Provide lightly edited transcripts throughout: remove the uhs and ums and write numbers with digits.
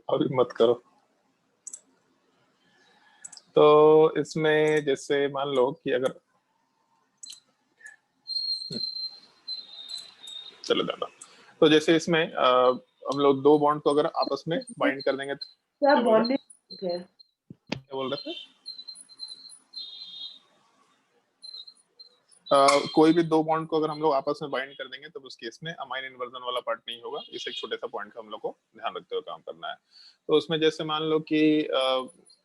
अभी मत करो। तो इसमें जैसे मान लो कि अगर चलो दादा, तो जैसे इसमें हम लोग दो बॉन्ड को अगर आपस में बाइंड कर देंगे तो क्या क्या बोल बॉन्ड है? रहे थे? कोई भी दो बॉन्ड को अगर हम लोग आपस में बाइंड कर देंगे तो उस केस में अमाइन इन्वर्जन वाला पार्ट नहीं होगा। इस एक छोटे सा पॉइंट का हम लोग को ध्यान रखते हुए काम करना है। तो उसमें जैसे मान लो कि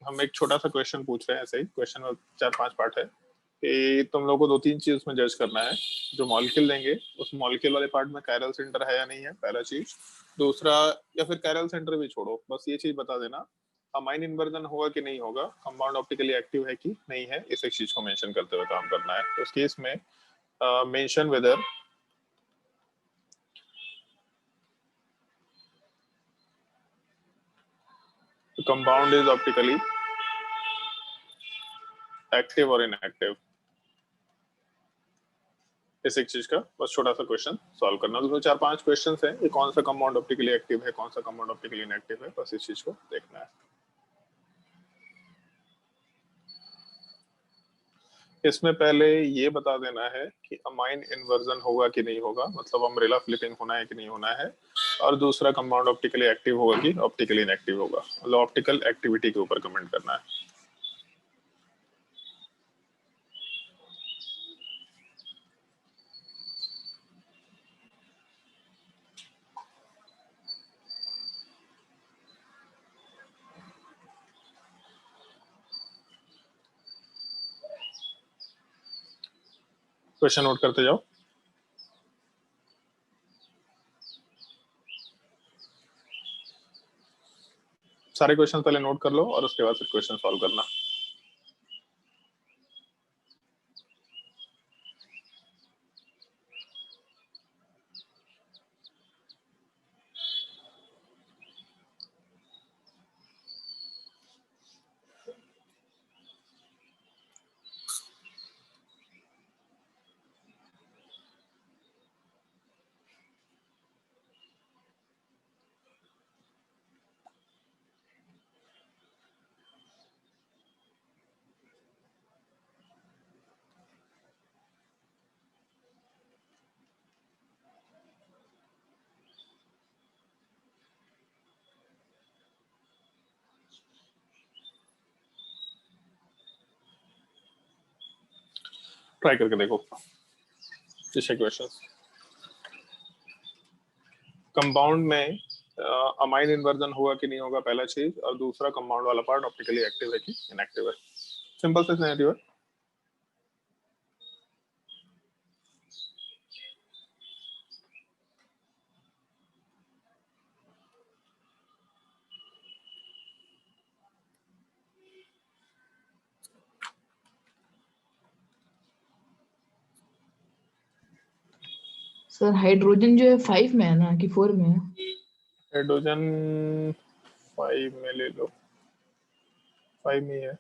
हम एक छोटा सा क्वेश्चन पूछ रहे हैं, ऐसे ही क्वेश्चन में 4-5 पार्ट है कि तुम लोग को 2-3 चीज उसमें जज करना है। जो मॉलिक्यूल देंगे उस मॉलिक्यूल वाले पार्ट में कायरल सेंटर है या नहीं है, पहला चीज। दूसरा, या फिर कायरल सेंटर भी छोड़ो, बस ये चीज बता देना अमाइन इन्वर्जन होगा कि नहीं होगा, कंपाउंड ऑप्टिकली एक्टिव है कि नहीं है, इस एक चीज को मेंशन करते हुए काम करना है। तो उस केस में mention whether compound is optically active और इनएक्टिव, इस एक चीज का बस छोटा सा क्वेश्चन सॉल्व करना। तो 4-5 क्वेश्चन है, ये कौन सा कंपाउंड ऑप्टिकली एक्टिव है, कौन सा कंपाउंड ऑप्टिकली इनएक्टिव है, बस इस चीज को देखना है। इसमें पहले ये बता देना है कि अमाइन इन्वर्जन होगा कि नहीं होगा, मतलब अम्ब्रेला फ्लिपिंग होना है कि नहीं होना है। और दूसरा, कंपाउंड ऑप्टिकली एक्टिव होगा कि ऑप्टिकली इनएक्टिव होगा, मतलब ऑप्टिकल एक्टिविटी के ऊपर कमेंट करना है। क्वेश्चन नोट करते जाओ। सारे क्वेश्चन पहले नोट कर लो और उसके बाद फिर क्वेश्चन सॉल्व करना। ट्राई करके देखो पीछे क्वेश्चन। कंपाउंड में अमाइन इन्वर्जन होगा कि नहीं होगा, पहला चीज। और दूसरा, कंपाउंड वाला पार्ट ऑप्टिकली एक्टिव है कि इनएक्टिव है। सिंपल से सिनेरियो है। सर हाइड्रोजन जो है 5 में है ना कि 4 में है? हाइड्रोजन 5 में ले लो, 5 में है।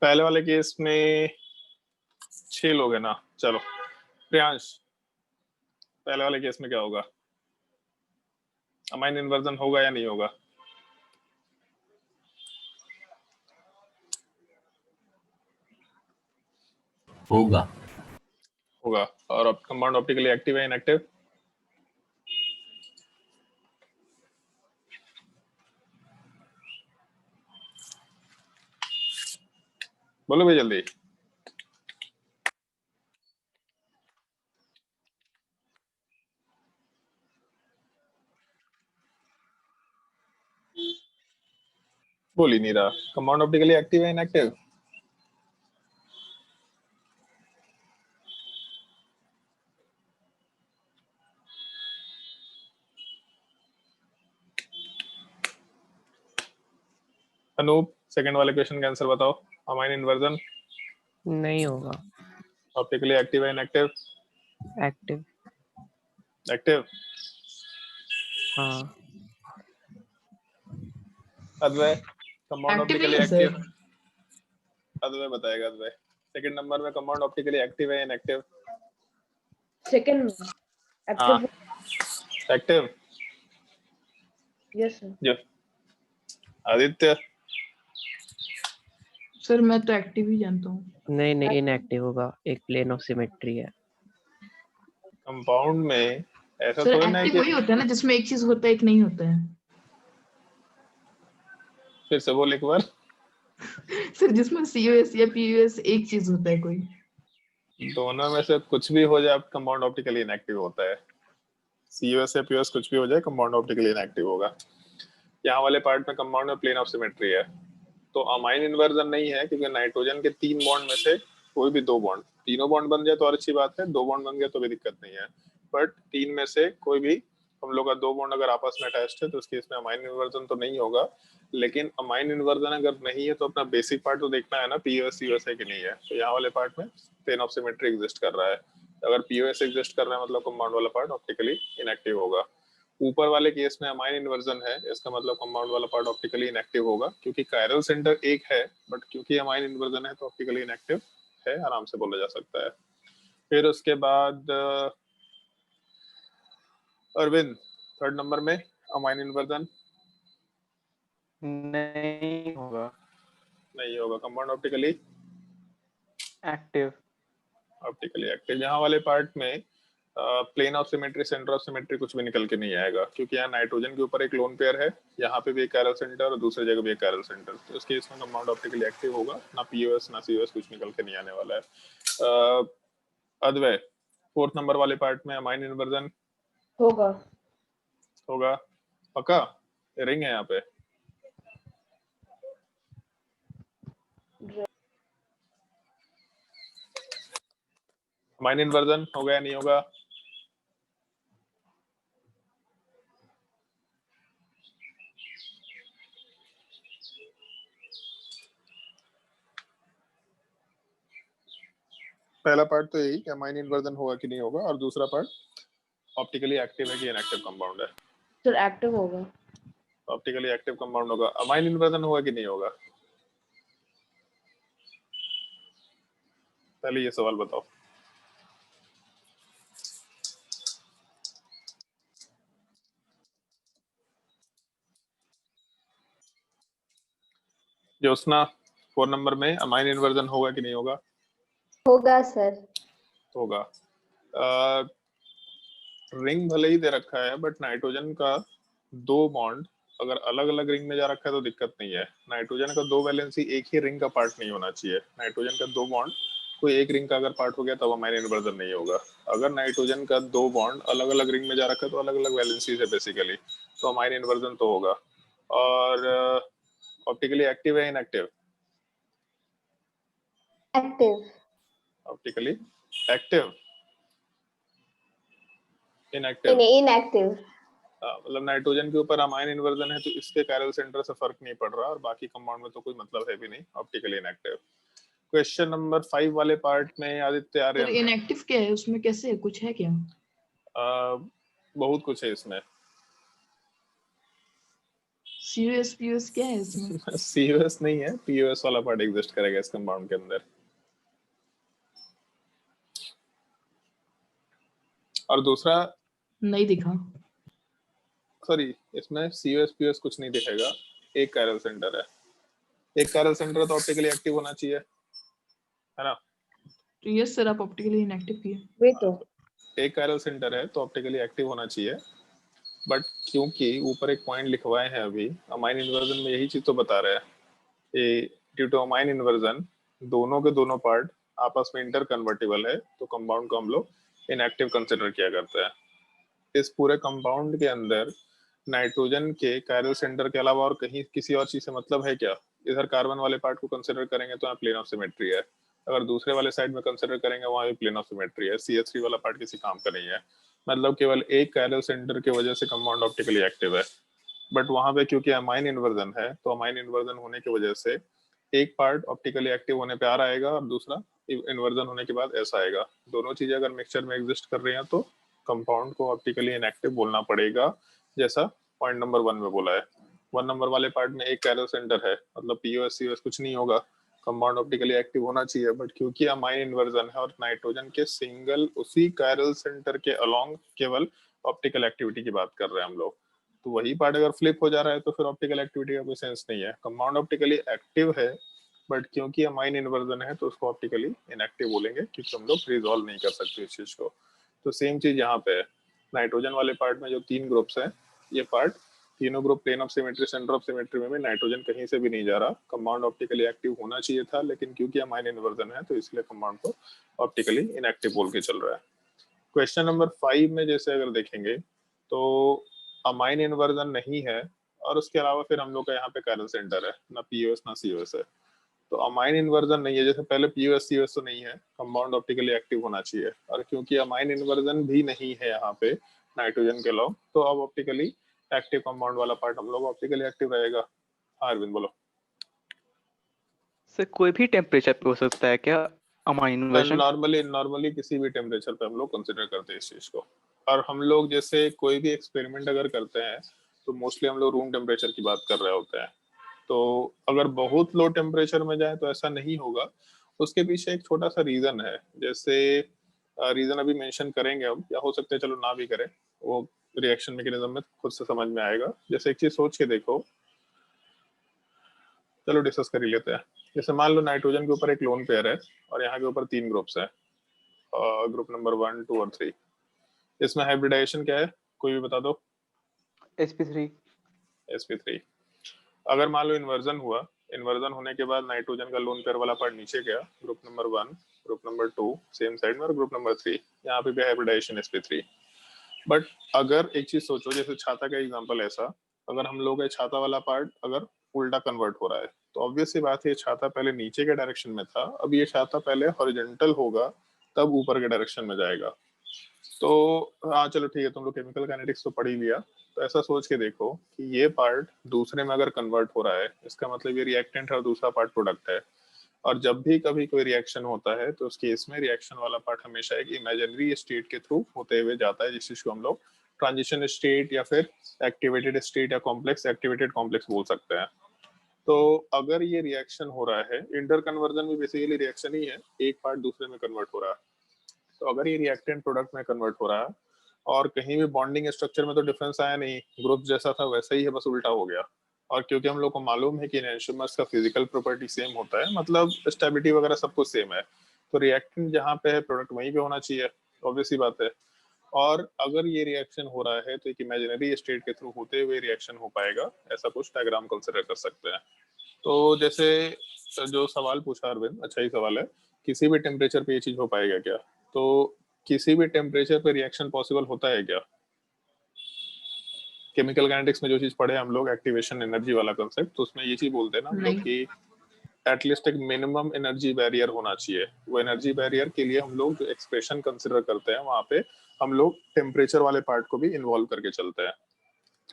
पहले वाले केस में 6 लोग है ना। चलो प्रियांश, पहले वाले केस में क्या होगा, अमाइन इन्वर्जन होगा या नहीं होगा? होगा। होगा। और कंपाउंड ऑप्टिकली एक्टिव है इनएक्टिव? बोलो भाई जल्दी। बोल ही नहीं रहा। कंपाउंड ऑप्टिकली एक्टिव है इनएक्टिव? अनूप, सेकंड वाले क्वेश्चन का आंसर बताओ। अमाइन इन्वर्जन नहीं होगा। ऑप्टिकली एक्टिव है इनएक्टिव? एक्टिव। एक्टिव। हाँ। अद्वै, कंपाउंड एक्टिव ही ऑप्टिकली है एक्टिव? सर। अद्वै बताएगा। अद्वै, सेकंड नंबर में कंपाउंड ऑप्टिकली एक्टिव है इनएक्टिव? सेकंड हाँ, एक्टिव। एक्टिव। Yes sir. जो आदित्य, सर मैं तो एक्टिव ही जानता हूँ। नहीं, इनएक्टिव होगा, एक प्लेन ऑफ सिमेट्री है। कंपाउंड में ऐसा सर थोड़ी ना है एक्टिव कि वही होता है ना जिसमें एक चीज होता है एक नहीं होता है। फिर से बोल एक बार। सर जिसमें COS या POS एक चीज होता है कोई। दोनों में से कुछ भी हो जाए कंपाउंड ऑप्टिकली इनएक्टिव होता है। COS या POS कुछ भी हो जाए कंपाउंड ऑप्टिकली इनएक्टिव होगा। यहाँ वाले पार्ट में कंपाउंड में प्लेन ऑफ सिमेट्री है, तो अमाइन इन्वर्जन नहीं है, क्योंकि नाइट्रोजन के 3 बॉन्ड में से कोई भी 2 बॉन्ड, तीनों बॉन्ड बन जाए तो और अच्छी बात है, 2 बॉन्ड बन गया तो भी दिक्कत नहीं है, बट 3 में से कोई भी हम लोग का 2 बॉन्ड अगर आपस में अटैच्ड है तो उस केस में अमाइन इन्वर्जन तो नहीं होगा। लेकिन अमाइन इन्वर्जन अगर नहीं है तो अपना बेसिक पार्ट तो देखना है ना, POS COS है कि नहीं है। तो यहाँ वाले पार्ट में प्लेन ऑफ सिमेट्री एग्जिस्ट कर रहा है। अगर POS एग्जिस्ट कर रहा है मतलब कंपाउंड वाला पार्ट ऑप्टिकली इनएक्टिव होगा। ऊपर वाले केस में अमाइन इन्वर्जन है, इसका मतलब कंपाउंड वाला पार्ट ऑप्टिकली इनएक्टिव होगा, क्योंकि कायरल सेंटर एक है, बट क्योंकि अमाइन इन्वर्जन है तो ऑप्टिकली इनएक्टिव है, आराम से बोला जा सकता है। फिर उसके बाद अरविंद, थर्ड नंबर में अमाइन इन्वर्जन नहीं होगा। नहीं होगा। Compound optically active. Optically active. यहाँ वाले पार्ट में plane of symmetry, centre of symmetry कुछ भी निकल के नहीं आएगा, क्योंकि यहाँ नाइट्रोजन के ऊपर एक लोन पेयर है, यहाँ पे भी एक कायरल सेंटर और दूसरी जगह भी एक कायरल सेंटर, तो इसके इसमें कंपाउंड ऑप्टिकली एक्टिव होगा। ना POS ना COS कुछ निकल के नहीं आने वाला है। अद्वै, फोर्थ नंबर वाले पार्ट में अमाइन इन्वर्जन होगा। होगा पक्का? रिंग है यहाँ पे। अमाइन इन्वर्जन होगा या नहीं होगा? पहला पार्ट तो यही कि अमाइन इन्वर्जन होगा कि नहीं होगा, और दूसरा पार्ट ऑप्टिकली एक्टिव है कि इनएक्टिव कंपाउंड है। सर एक्टिव होगा। ऑप्टिकली एक्टिव कंपाउंड होगा। अमाइन इन्वर्जन होगा कि नहीं होगा? पहले ये सवाल बताओ। ज्योत्सना, 4 नंबर में अमाइन इन्वर्जन होगा कि नहीं होगा? होगा सर। होगा। रिंग भले ही दे रखा है, बट नाइट्रोजन का 2 बॉन्ड अगर अलग अलग रिंग में जा रखा है तो दिक्कत नहीं है। नाइट्रोजन का 2 वैलेंसी एक ही रिंग का पार्ट नहीं होना चाहिए। नाइट्रोजन का 2 बॉन्ड कोई एक रिंग का अगर पार्ट हो गया तब अमाइन इन्वर्जन नहीं होगा। अगर नाइट्रोजन का 2 बॉन्ड अलग अलग रिंग में जा रखा है तो अलग अलग वैलेंसी है बेसिकली, तो अमाइन इन्वर्जन तो होगा। और ऑप्टिकली एक्टिव है inactive? Active. Optically active inactive? Inactive. मतलब नाइट्रोजन के ऊपर अमाइन इन्वर्जन है तो इसके कायरल सेंटर से फर्क नहीं पड़ रहा, और बाकी कंपाउंड में तो कोई मतलब है भी नहीं, ऑप्टिकली इनएक्टिव। क्वेश्चन नंबर 5 वाले पार्ट में आदित्य सर आर्यन, इनएक्टिव क्या है उसमें, कैसे है, कुछ है क्या? बहुत कुछ है इसमें। COS POS क्या है इसमें? COS नहीं है, POS वाला पार्ट एग्जिस्ट करेगा इस कंपाउंड के अंदर। और दूसरा नहीं दिखा। सॉरी, इसमें COS POS कुछ नहीं दिखेगा, एक कायरल सेंटर है। एक कायरल सेंटर तो ऑप्टिकली एक्टिव होना चाहिए, है ना? तो यस सर, आप ऑप्टिकली इनएक्टिव किए। वही तो। एक कायरल सेंटर है तो ऑप्टिकली एक्टिव होना चाहिए, बट क्योंकि ऊपर एक पॉइंट लिखवाए हैं अभी, अमाइन इन्वर्जन में यही चीज तो बता रहा है, ड्यू टू अमाइन इन्वर्जन दोनों के दोनों पार्ट आपस में इंटर कन्वर्टेबल है, तो कंपाउंड को हम लोग इनएक्टिव कंसिडर किया करता है। इस पूरे कंपाउंड के अंदर नाइट्रोजन के कायरल सेंटर के अलावा और कहीं किसी और चीज से मतलब है क्या? इधर कार्बन वाले पार्ट को कंसिडर करेंगे तो यहाँ प्लेन ऑफ सिमेट्री है, अगर दूसरे वाले साइड में कंसिडर करेंगे वहाँ भी प्लेन ऑफ सिमेट्री है, CH3 वाला पार्ट किसी काम का नहीं है, मतलब केवल एक कायरल सेंटर की वजह से कंपाउंड ऑप्टिकली एक्टिव है। बट वहां पे क्योंकि अमाइन इन्वर्जन है, तो अमाइन इन्वर्जन होने की वजह से एक पार्ट ऑप्टिकली एक्टिव होने पे आ रहा आएगा और दूसरा इन्वर्जन होने के बाद ऐसा आएगा। दोनों चीजें अगर मिक्सचर में एग्जिस्ट कर रही हैं तो कंपाउंड को ऑप्टिकली इनएक्टिव बोलना पड़ेगा, जैसा पॉइंट नंबर 1 में बोला है। 1 नंबर वाले पार्ट में एक कायरल सेंटर है, मतलब POS COS कुछ नहीं होगा, कंपाउंड ऑप्टिकली एक्टिव होना चाहिए, बट क्योंकि अमाइन इन्वर्जन है और नाइट्रोजन के सिंगल उसी कायरल सेंटर के अलोंग केवल ऑप्टिकल एक्टिविटी की बात कर रहे हैं हम लोग, तो वही पार्ट अगर फ्लिप हो जा रहा है तो फिर ऑप्टिकल एक्टिविटी का कोई सेंस नहीं है। कंपाउंड ऑप्टिकली एक्टिव है, बट क्योंकि अमाइन इन्वर्जन है तो उसको ऑप्टिकली इनएक्टिव बोलेंगे, क्योंकि हम लोग रिजॉल्व नहीं कर सकते इस चीज को। तो सेम चीज यहाँ पे है, नाइट्रोजन वाले पार्ट में जो 3 ग्रुप्स हैं, ये पार्ट तीनों group plane of symmetry, centre of symmetry में भी नाइट्रोजन कहीं से भी नहीं जा रहा, कंपाउंड ऑप्टिकली एक्टिव होना चाहिए था, लेकिन क्योंकि अमाइन इन्वर्जन है तो इसलिए कंपाउंड को ऑप्टिकली इनएक्टिव बोल के चल रहा है। क्वेश्चन नंबर 5 में जैसे अगर देखेंगे तो अमाइन इन्वर्जन नहीं है और उसके अलावा फिर हम लोग का यहाँ पे कायरल सेंटर है, ना POS ना COS है, तो अमाइन इन्वर्जन नहीं है, जैसे पहले POS COS तो नहीं है, कंपाउंड ऑप्टिकली एक्टिव होना चाहिए, और क्योंकि अमाइन इन्वर्जन भी नहीं है यहाँ पे नाइट्रोजन के अलावा, तो अब ऑप्टिकली एक्टिव कंपाउंड वाला पार्ट हम लोग ऑप्टिकली एक्टिव रहेगा। हाँ अरविंद बोलो। सर कोई भी टेम्परेचर पे हो सकता है क्या अमाइन इन्वर्जन? नॉर्मली किसी भी टेम्परेचर पे हम लोग कंसिडर करते हैं इस चीज को, और हम लोग जैसे कोई भी एक्सपेरिमेंट अगर करते हैं तो मोस्टली हम लोग रूम टेम्परेचर की बात कर रहे होते हैं, तो अगर बहुत लो टेम्परेचर में जाए तो ऐसा नहीं होगा। उसके पीछे एक छोटा सा रीजन है, जैसे रीजन अभी मेंशन करेंगे हम, या हो सकता है चलो ना भी करें, वो रिएक्शन मैकेनिज्म में खुद से समझ में आएगा। जैसे एक चीज सोच के देखो, चलो डिस्कस कर ही लेते हैं। जैसे मान लो नाइट्रोजन के ऊपर एक लोन पेयर है और यहाँ के ऊपर 3 ग्रुप्स है, ग्रुप नंबर 1, 2 और 3, इसमें हाइब्रिडाइजेशन क्या है कोई भी बता दो? sp3। अगर मान लो इन्वर्जन हुआ, इन्वर्जन होने के बाद नाइट्रोजन का लोन पेयर वाला पार्ट नीचे गया, group number 1, group number 2 same side में, और ग्रुप नंबर 3 यहाँ पे भी हाइब्रिडाइजेशन sp3। बट अगर एक चीज सोचो, जैसे छाता का एग्जांपल ऐसा, अगर हम लोग छाता वाला पार्ट अगर उल्टा कन्वर्ट हो रहा है तो ऑब्वियस सी बात है, ये छाता पहले नीचे के डायरेक्शन में था, अब ये छाता पहले हॉरिजॉन्टल होगा तब ऊपर के डायरेक्शन में जाएगा। तो हाँ चलो ठीक है, तुम लोग केमिकल काइनेटिक्स तो पढ़ ही लिया, तो ऐसा सोच के देखो कि ये पार्ट दूसरे में अगर कन्वर्ट हो रहा है, इसका मतलब ये रिएक्टेंट है और दूसरा पार्ट प्रोडक्ट है, और जब भी कभी कोई रिएक्शन होता है तो उस केस में रिएक्शन वाला पार्ट हमेशा एक इमेजिनरी स्टेट के थ्रू होते हुए जाता है, जिस चीज को हम लोग ट्रांजिशन स्टेट या फिर एक्टिवेटेड स्टेट या कॉम्प्लेक्स एक्टिवेटेड कॉम्प्लेक्स बोल सकते हैं। तो अगर ये रिएक्शन हो रहा है, इंटर कन्वर्जन भी बेसिकली रिएक्शन ही है, एक पार्ट दूसरे में कन्वर्ट हो रहा है, तो अगर ये रिएक्टेंट प्रोडक्ट में कन्वर्ट हो रहा है और कहीं भी बॉन्डिंग स्ट्रक्चर में तो डिफरेंस आया नहीं, ग्रुप जैसा था वैसा ही है, बस उल्टा हो गया, और क्योंकि हम लोग को मालूम है कि एनहांसर्स का फिजिकल प्रॉपर्टी सेम होता है, मतलब स्टेबिलिटी वगैरह सब कुछ सेम है, तो रिएक्टेंट जहाँ पे है प्रोडक्ट वहीं पे होना चाहिए, ऑब्वियस सी बात है। और अगर ये रिएक्शन हो रहा है तो एक इमेजिनरी स्टेट के थ्रू होते हुए रिएक्शन हो पाएगा, ऐसा कुछ डायग्राम कंसिडर कर सकते हैं। तो जैसे जो सवाल पूछा अरविंद, अच्छा ही सवाल है, किसी भी टेम्परेचर पे ये चीज हो पाएगा क्या? तो किसी भी टेम्परेचर पे रिएक्शन पॉसिबल होता है क्या? केमिकल काइनेटिक्स में जो चीज पढ़े हम लोग, एक्टिवेशन एनर्जी वाला कंसेप्ट, तो उसमें ये चीज बोलते हैं ना हम लोग कि एटलीस्ट एक मिनिमम एनर्जी बैरियर होना चाहिए। वो एनर्जी बैरियर के लिए हम लोग जो एक्सप्रेशन कंसिडर करते हैं वहां पे हम लोग टेम्परेचर वाले पार्ट को भी इन्वॉल्व करके चलते हैं।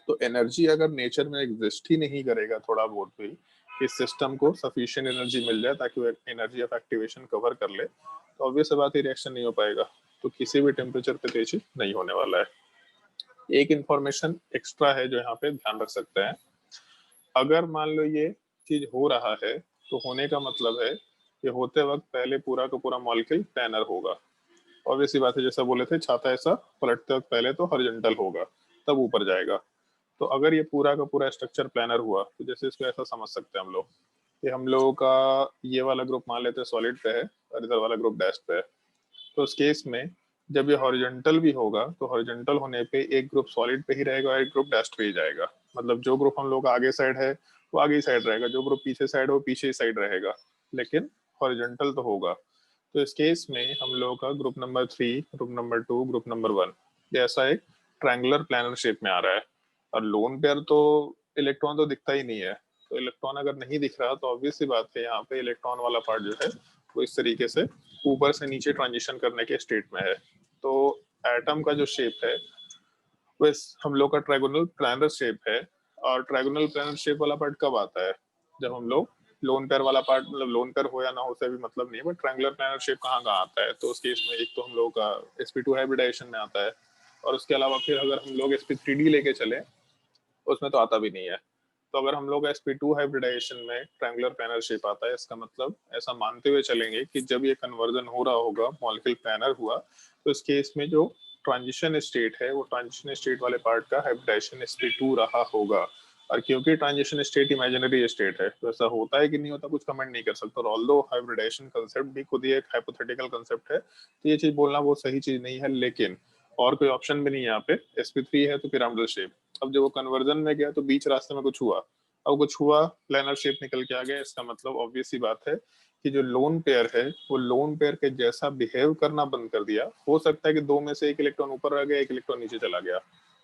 तो एनर्जी अगर नेचर में एग्जिस्ट ही नहीं करेगा थोड़ा बहुत भी, इस सिस्टम को सफिशिएंट एनर्जी मिल जाए ताकि वो एनर्जी ऑफ एक्टिवेशन कवर कर ले, तो ऑब्वियस बात है रिएक्शन नहीं हो पाएगा, तो किसी भी टेम्परेचर पे तेजी नहीं होने वाला है। एक इंफॉर्मेशन एक्स्ट्रा है जो यहाँ पे ध्यान रख सकते हैं, अगर मान लो ये चीज हो रहा है तो होने का मतलब है ये होते वक्त पहले पूरा का पूरा मॉलिक्यूल प्लानर होगा, ऑब्वियसली बात है, जैसा बोले थे छाता ऐसा पलटते वक्त पहले तो हॉरिजॉन्टल होगा तब ऊपर जाएगा, तो अगर ये पूरा का पूरा स्ट्रक्चर प्लानर हुआ तो जैसे इसको ऐसा समझ सकते हैं हम लोग कि हम लोगों का ये वाला ग्रुप मान लेते हैं सॉलिड पे है और इधर वाला ग्रुप डैश पे है। तो उस केस में जब ये हॉरिजॉन्टल भी होगा तो हॉरिजॉन्टल होने पे एक ग्रुप सॉलिड पे ही रहेगा और एक ग्रुप डैश पे ही जाएगा। मतलब जो ग्रुप हम लोग का आगे साइड है वो आगे ही साइड रहेगा, जो ग्रुप पीछे साइड है वो पीछे ही साइड रहेगा, लेकिन हॉरिजॉन्टल तो होगा। तो इस केस में हम लोगों का group number 3, group number 2, group number 1 ये ऐसा एक ट्रायंगुलर प्लैनर शेप में आ रहा है। और लोन पेयर तो इलेक्ट्रॉन तो दिखता ही नहीं है, तो इलेक्ट्रॉन अगर नहीं दिख रहा तो ऑब्वियस सी बात है यहाँ पे इलेक्ट्रॉन वाला पार्ट जो है वो इस तरीके से ऊपर से नीचे ट्रांजिशन करने के स्टेट में है। तो एटम का जो शेप है वो हम लोग का ट्रायगोनल प्लैनर शेप है। और ट्रायगोनल प्लैनर शेप वाला पार्ट कब आता है? जब हम लोग लोन पेयर वाला पार्ट, मतलब लोन पेयर हो या ना हो से भी मतलब नहीं है, बट ट्रायंगुलर प्लैनर शेप कहाँ कहाँ आता है? तो उस केस में एक तो हम लोग का sp2 हाइब्रिडाइजेशन में आता है, और उसके अलावा फिर अगर हम लोग sp3d लेके चले उसमें तो आता भी नहीं है। तो अगर हम लोग sp2 हाइब्रिडाइजेशन में ट्रायंगुलर प्लैनर शेप आता है, इसका मतलब ऐसा मानते हुए चलेंगे कि जब ये कन्वर्जन हो रहा होगा, मॉलिक्यूल प्लैनर हुआ, तो इस केस में जो ट्रांजिशन स्टेट है वो ट्रांजिशन स्टेट वाले पार्ट का हाइब्रिडाइजेशन sp2 रहा होगा। और क्योंकि ट्रांजिशन स्टेट इमेजिनरी स्टेट है तो ऐसा होता है कि नहीं होता कुछ कमेंट नहीं कर सकता। और ऑल्दो हाइब्रिडाइजेशन कंसेप्ट भी खुद ही एक हाइपोथेटिकल कंसेप्ट है, तो ये चीज बोलना वो सही चीज नहीं है, लेकिन और कोई ऑप्शन भी नहीं है यहाँ पे। sp3 है तो पिरामिडल शेप। अब जब वो कन्वर्जन में गया तो बीच रास्ते में कुछ हुआ, अब कुछ हुआ, प्लैनर शेप निकल के आ गया। इसका मतलब ऑब्वियस सी बात है कि जो लोन पेयर है वो लोन पेयर के जैसा बिहेव करना बंद कर दिया। हो सकता है कि दो में से एक इलेक्ट्रॉन ऊपर रह गया, एक इलेक्ट्रॉन नीचे चला गया,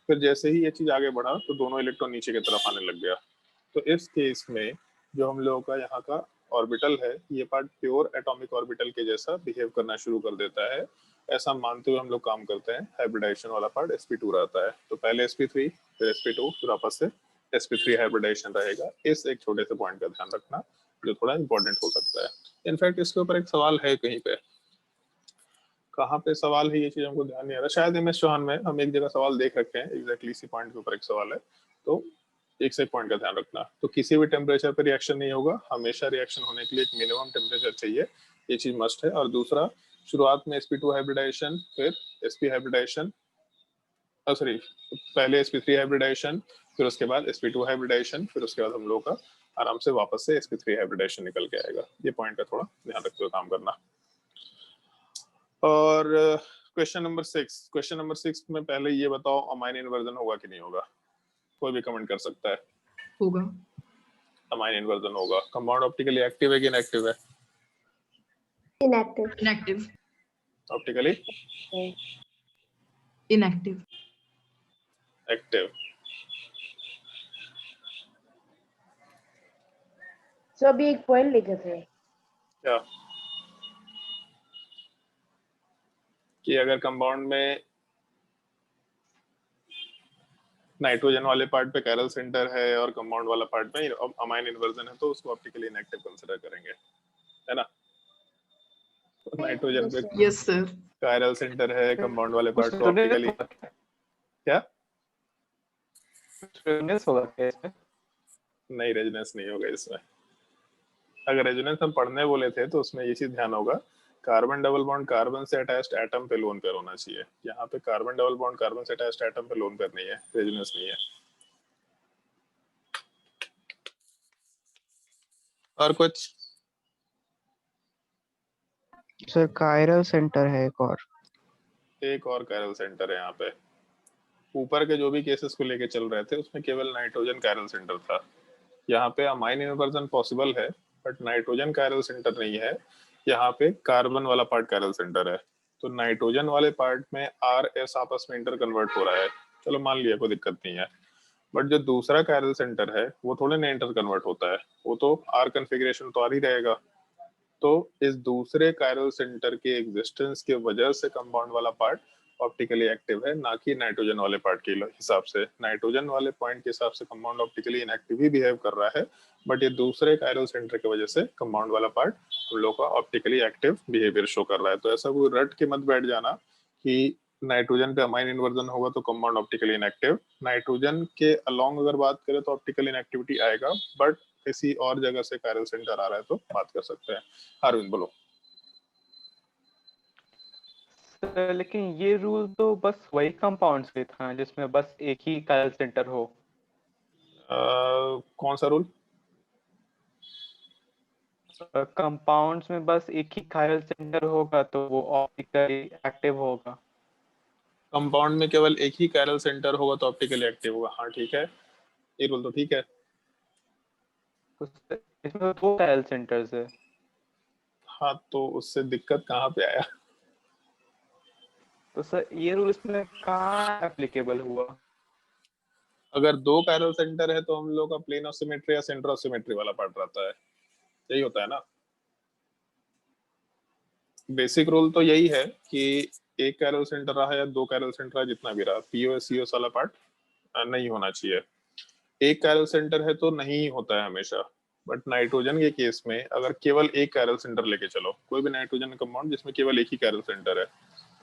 फिर जैसे ही ये चीज आगे बढ़ा तो दोनों इलेक्ट्रॉन नीचे की तरफ आने लग गया। तो इस केस में जो हम लोगों का यहाँ का ऑर्बिटल है ये पार्ट प्योर एटॉमिक ऑर्बिटल के जैसा बिहेव करना शुरू कर देता है। ऐसा मानते हुए हम लोग काम करते हैं। हाइब्रिडाइजेशन वाला पार्ट sp2 रहता है, तो पहले sp3 फिर sp2 फिर वापस से sp3 हाइब्रिडाइजेशन रहेगा। इस एक छोटे से पॉइंट का ध्यान रखना जो थोड़ा इंपॉर्टेंट हो सकता है। इनफैक्ट इसके ऊपर एक सवाल है कहीं पे, कहाँ पे सवाल है ये चीज हमको ध्यान नहीं आ रहा, शायद MS चौहान में हम एक जगह सवाल देख रखे हैं, एग्जैक्टली इसी पॉइंट के ऊपर एक सवाल है। तो एक से पॉइंट का ध्यान रखना, तो किसी भी टेम्परेचर पर रिएक्शन नहीं होगा, हमेशा रिएक्शन होने के लिए एक मिनिमम टेम्परेचर चाहिए, ये चीज मस्ट है। और दूसरा, शुरुआत में sp2 हाइब्रिडाइजेशन फिर sp हाइब्रिडाइजेशन, सॉरी पहले sp3 हाइब्रिडाइजेशन फिर उसके बाद sp2 हाइब्रिडाइजेशन, फिर उसके बाद हम लोग का आराम से वापस से sp3 हाइब्रिडाइजेशन निकल के आएगा। ये पॉइंट का थोड़ा ध्यान रखते हुए काम करना। और क्वेश्चन नंबर 6, क्वेश्चन नंबर 6 में पहले ये बताओ अमाइन इन्वर्जन होगा कि नहीं होगा? कोई भी कमेंट कर सकता है। होगा। अमाइन इन्वर्जन होगा। कंपाउंड ऑप्टिकली एक्टिव है कि इनएक्टिव है? Inactive. Inactive. Optically inactive. Active. So अभी एक पॉइंट लिखे थे क्या कि अगर कंपाउंड में नाइट्रोजन वाले पार्ट पे कैरल सेंटर है और कंपाउंड वाला पार्ट में अमाइन इन्वर्जन है तो उसको ऑप्टिकली इनएक्टिव कंसीडर करेंगे, है ना? तो नाइट्रोजन पे यस सर। कैरल सेंटर है, कंपाउंड वाले कुछ पार्ट पे ऑप्टिकली क्या? रेजोनेंस होगा क्या इसमें? नहीं, रेजोनेंस नहीं होगा इसमें। अगर रेजोनेंस हम पढ़ने बोले थे तो उसमें ये चीज ध्यान होगा, कार्बन डबल बॉन्ड कार्बन से अटैच्ड एटम पे लोन पेयर होना चाहिए। यहाँ पे कार्बन डबल बॉन्ड कार्बन से अटैच्ड एटम पे लोन पेयर नहीं है, रेजोनेंस नहीं है। और कुछ? सर कायरल सेंटर है एक और कैरल सेंटर है यहाँ पे। ऊपर के जो भी केसेस को लेके चल रहे थे उसमें केवल नाइट्रोजन कैरल सेंटर था। यहाँ पे अमाइन इन्वर्जन पॉसिबल है बट नाइट्रोजन कैरल सेंटर नहीं है, यहाँ पे कार्बन वाला पार्ट कैरल सेंटर है। तो नाइट्रोजन वाले पार्ट में RS आपस में इंटर कन्वर्ट हो रहा है, चलो मान लिया कोई दिक्कत नहीं है। बट जो दूसरा कैरल सेंटर है वो थोड़े ना इंटर कन्वर्ट होता है, वो तो R कन्फिग्रेशन तो R ही रहेगा। तो इस दूसरे कायरल सेंटर के एग्जिस्टेंस की वजह से कंपाउंड वाला पार्ट ऑप्टिकली एक्टिव है, ना कि नाइट्रोजन वाले पार्ट के हिसाब से। नाइट्रोजन वाले पॉइंट के हिसाब से कंपाउंड ऑप्टिकली इनएक्टिव ही बिहेव कर रहा है, बट ये दूसरे कायरल सेंटर की वजह से कंपाउंड वाला पार्ट हम लोग का ऑप्टिकली एक्टिव बिहेवियर शो कर रहा है। तो ऐसा कोई रट के मत बैठ जाना कि नाइट्रोजन पे अमाइन इन्वर्जन होगा तो कंपाउंड ऑप्टिकली इनएक्टिव। नाइट्रोजन के अलोंग अगर बात करें तो ऑप्टिकल इनएक्टिविटी आएगा, बट किसी और जगह से कायरल सेंटर आ रहा है तो बात कर सकते हैं। अरविंद बोलो। सर लेकिन ये रूल तो बस वही कंपाउंड्स पे था जिसमें बस एक ही कायरल सेंटर हो। कौन सा रूल? कंपाउंड्स में बस एक ही कायरल सेंटर होगा तो वो ऑप्टिकली एक्टिव होगा। कंपाउंड में केवल एक ही कायरल सेंटर होगा तो ऑप्टिकली एक्टिव होगा, हाँ ठीक है, ये रूल तो ठीक है। इसमें 2 कायरल सेंटर्स है। हाँ तो उससे दिक्कत कहाँ पे आया? तो सर ये रूल इसमें कहाँ एप्लीकेबल हुआ? अगर 2 कायरल सेंटर है तो हम लोग का प्लेन ऑफ सिमेट्री या सेंटर ऑफ सिमेट्री वाला पार्ट रहता है, यही होता है ना। बेसिक रूल तो यही है कि एक कायरल सेंटर रहा या 2 कायरल सेंटर रहा, जितना भी रहा, पीओएस सीओएस वाला पार्ट नहीं होना चाहिए। एक कायरल सेंटर है तो नहीं होता है हमेशा, बट नाइट्रोजन के केस में अगर केवल एक कायरल सेंटर लेके चलो, कोई भी नाइट्रोजन कंपाउंड जिसमें केवल एक ही कायरल सेंटर है,